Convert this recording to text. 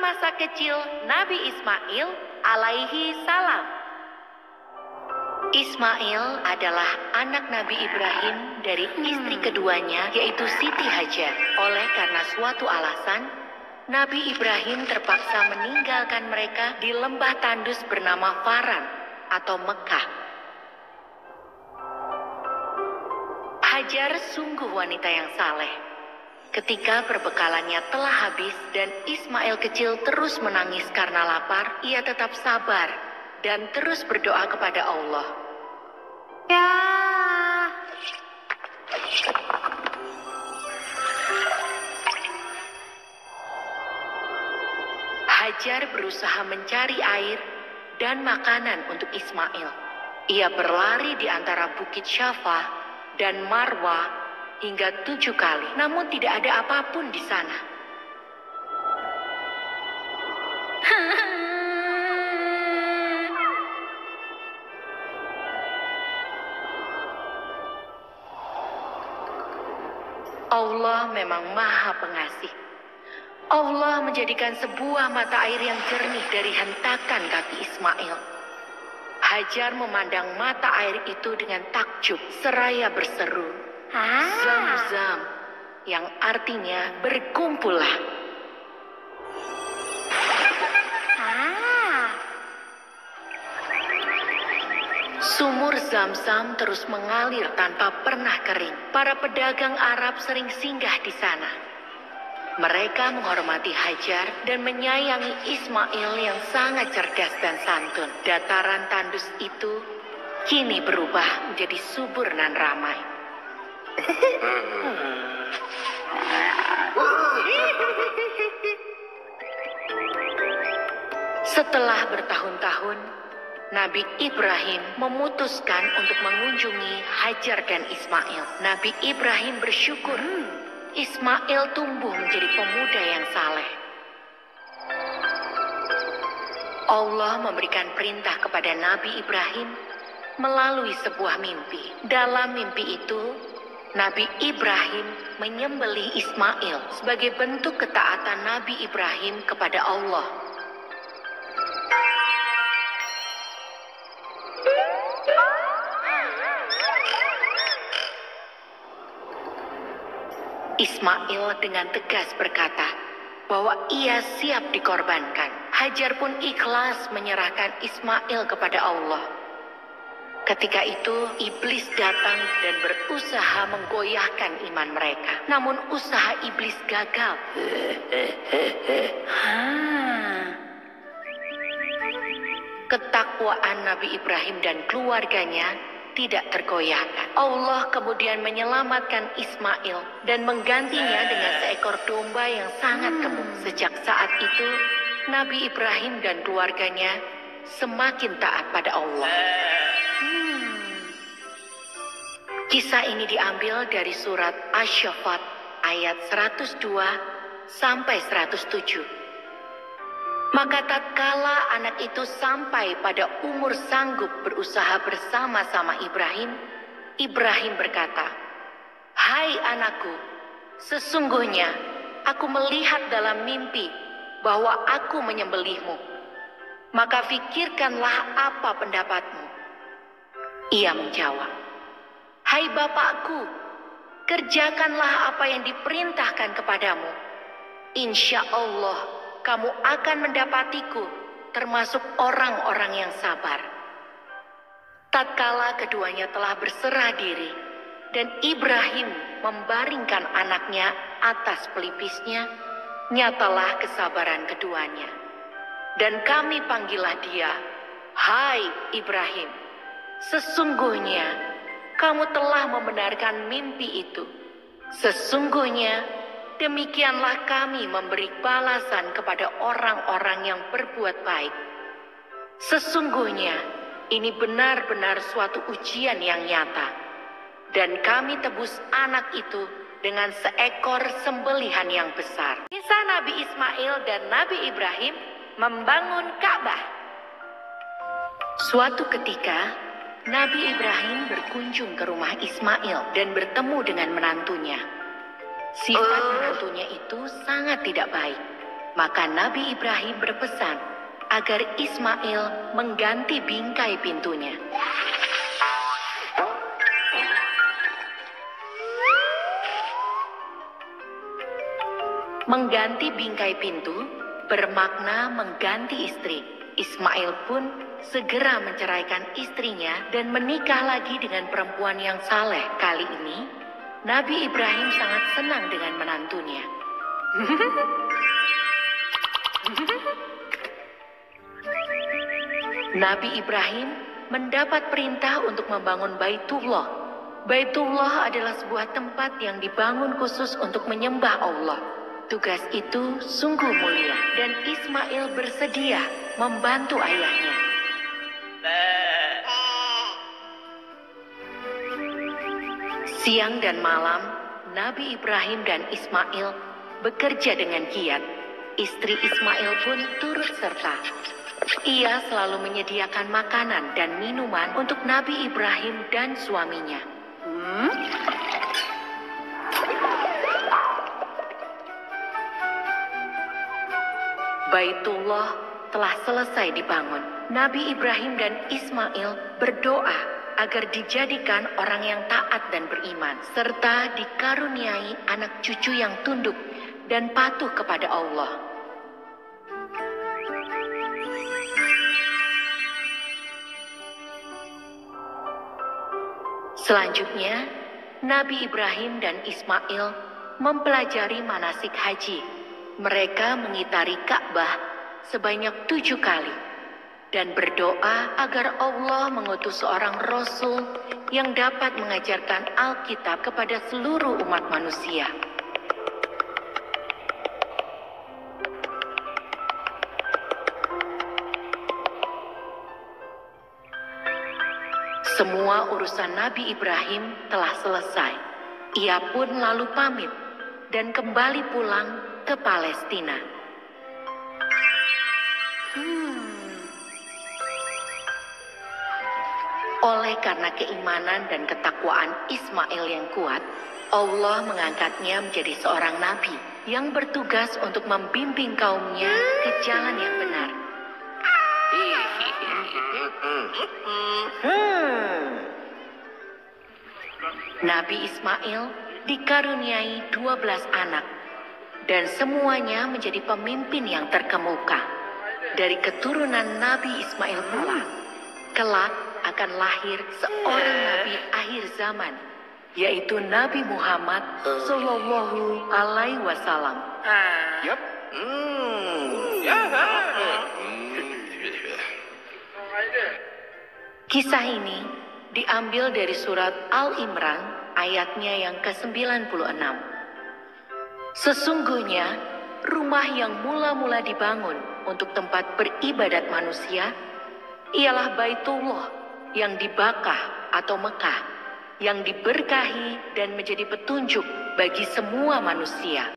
masa kecil Nabi Ismail alaihi salam. Ismail adalah anak Nabi Ibrahim dari istri keduanya, yaitu Siti Hajar. Oleh karena suatu alasan, Nabi Ibrahim terpaksa meninggalkan mereka di lembah tandus bernama Faran atau Mekah. Hajar sungguh wanita yang saleh. Ketika perbekalannya telah habis dan Ismail kecil terus menangis karena lapar, ia tetap sabar dan terus berdoa kepada Allah. Ya. Hajar berusaha mencari air dan makanan untuk Ismail. Ia berlari di antara Bukit Syafa dan Marwa hingga 7 kali, namun tidak ada apapun di sana. Allah memang Maha Pengasih. Allah menjadikan sebuah mata air yang jernih dari hentakan kaki Ismail. Hajar memandang mata air itu dengan takjub seraya berseru, Zam-zam, yang artinya berkumpullah. Sumur Zam-zam terus mengalir tanpa pernah kering. Para pedagang Arab sering singgah di sana. Mereka menghormati Hajar dan menyayangi Ismail yang sangat cerdas dan santun. Dataran tandus itu kini berubah menjadi subur dan ramai. Setelah bertahun-tahun, Nabi Ibrahim memutuskan untuk mengunjungi Hajar dan Ismail. Nabi Ibrahim bersyukur Ismail tumbuh menjadi pemuda yang saleh. Allah memberikan perintah kepada Nabi Ibrahim melalui sebuah mimpi. Dalam mimpi itu, Nabi Ibrahim menyembelih Ismail sebagai bentuk ketaatan Nabi Ibrahim kepada Allah. Ismail dengan tegas berkata bahwa ia siap dikorbankan. Hajar pun ikhlas menyerahkan Ismail kepada Allah. Ketika itu, iblis datang dan berusaha menggoyahkan iman mereka. Namun usaha iblis gagal. Ketakwaan Nabi Ibrahim dan keluarganya tidak tergoyahkan. Allah kemudian menyelamatkan Ismail dan menggantinya dengan seekor domba yang sangat gemuk. Sejak saat itu, Nabi Ibrahim dan keluarganya semakin taat pada Allah. Kisah ini diambil dari surat Asy-Syaffat ayat 102 sampai 107. Maka tatkala anak itu sampai pada umur sanggup berusaha bersama-sama Ibrahim, Ibrahim berkata, "Hai anakku, sesungguhnya aku melihat dalam mimpi bahwa aku menyembelihmu. Maka fikirkanlah apa pendapatmu." Ia menjawab, "Hai bapakku, kerjakanlah apa yang diperintahkan kepadamu. Insya Allah kamu akan mendapatiku termasuk orang-orang yang sabar." Tatkala keduanya telah berserah diri dan Ibrahim membaringkan anaknya atas pelipisnya, nyatalah kesabaran keduanya. Dan kami panggillah dia, "Hai Ibrahim, sesungguhnya kamu telah membenarkan mimpi itu. Sesungguhnya demikianlah kami memberi balasan kepada orang-orang yang berbuat baik. Sesungguhnya ini benar-benar suatu ujian yang nyata. Dan kami tebus anak itu dengan seekor sembelihan yang besar." Kisah Nabi Ismail dan Nabi Ibrahim membangun Ka'bah. Suatu ketika, Nabi Ibrahim berkunjung ke rumah Ismail dan bertemu dengan menantunya. Sifat menantunya itu sangat tidak baik. Maka Nabi Ibrahim berpesan agar Ismail mengganti bingkai pintunya. Mengganti bingkai pintu bermakna mengganti istri. Ismail pun segera menceraikan istrinya dan menikah lagi dengan perempuan yang saleh. Kali ini, Nabi Ibrahim sangat senang dengan menantunya. Nabi Ibrahim mendapat perintah untuk membangun Baitullah. Baitullah adalah sebuah tempat yang dibangun khusus untuk menyembah Allah. Tugas itu sungguh mulia dan Ismail bersedia membantu ayahnya. Siang dan malam, Nabi Ibrahim dan Ismail bekerja dengan giat. Istri Ismail pun turut serta. Ia selalu menyediakan makanan dan minuman untuk Nabi Ibrahim dan suaminya. Baitullah telah selesai dibangun. Nabi Ibrahim dan Ismail berdoa agar dijadikan orang yang taat dan beriman, serta dikaruniai anak cucu yang tunduk dan patuh kepada Allah. Selanjutnya, Nabi Ibrahim dan Ismail mempelajari manasik haji. Mereka mengitari Ka'bah sebanyak 7 kali dan berdoa agar Allah mengutus seorang Rasul yang dapat mengajarkan Alkitab kepada seluruh umat manusia. Semua urusan Nabi Ibrahim telah selesai. Ia pun lalu pamit dan kembali pulang ke Palestina. Oleh karena keimanan dan ketakwaan Ismail yang kuat, Allah mengangkatnya menjadi seorang nabi yang bertugas untuk membimbing kaumnya ke jalan yang benar. Nabi Ismail dikaruniai 12 anak dan semuanya menjadi pemimpin yang terkemuka. Dari keturunan Nabi Ismail pula, kelak akan lahir seorang nabi akhir zaman, yaitu Nabi Muhammad Sallallahu Alaihi Wasallam. Kisah ini diambil dari surat Al-Imran ayatnya yang ke-96. Sesungguhnya rumah yang mula-mula dibangun untuk tempat beribadat manusia ialah Baitullah yang dibakah atau Mekah, yang diberkahi dan menjadi petunjuk bagi semua manusia.